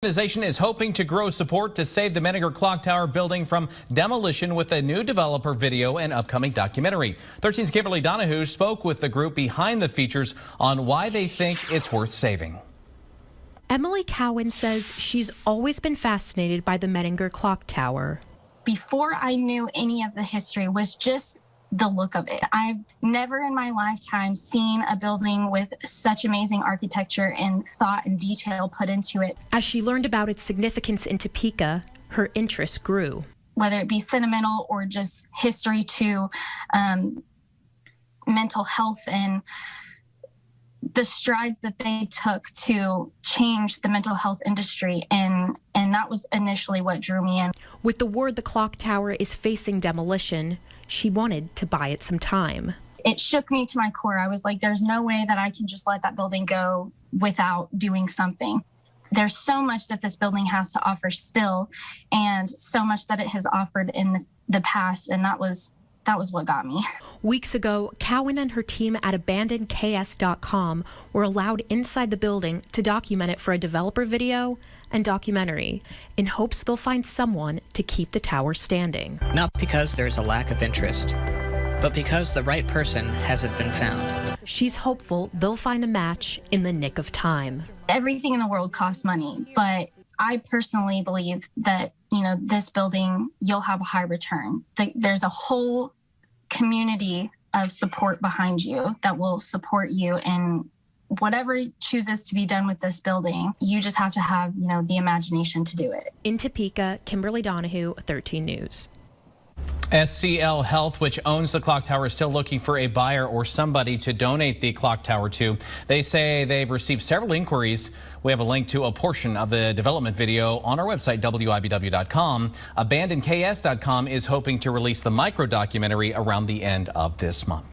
Organization is hoping to grow support to save the Menninger Clock Tower building from demolition with a new developer video and upcoming documentary. 13's Kimberly Donahue spoke with the group behind the features on why they think it's worth saving. Emily Cowan says she's always been fascinated by the Menninger Clock Tower. Before I knew any of the history was just the look of it. I've never in my lifetime seen a building with such amazing architecture and thought and detail put into it. As she learned about its significance in Topeka, her interest grew. Whether it be sentimental or just history to mental health and the strides that they took to change the mental health industry, and that was initially what drew me in. With the word the clock tower is facing demolition, she wanted to buy it some time. It shook me to my core. I was like, there's no way that I can just let that building go without doing something. There's so much that this building has to offer still, and so much that it has offered in the past, and that was what got me. Weeks ago, Cowan and her team at abandonedks.com were allowed inside the building to document it for a developer video and documentary in hopes they'll find someone to keep the tower standing. Not because there's a lack of interest, but because the right person hasn't been found. She's hopeful they'll find a match in the nick of time. Everything in the world costs money, but I personally believe that, this building, you'll have a high return. There's a whole community of support behind you that will support you in whatever chooses to be done with this building. You just have to have, the imagination to do it. In Topeka, Kimberly Donahue, 13 News. SCL Health, which owns the clock tower, is still looking for a buyer or somebody to donate the clock tower to. They say they've received several inquiries. We have a link to a portion of the development video on our website, WIBW.com. AbandonedKS.com is hoping to release the micro documentary around the end of this month.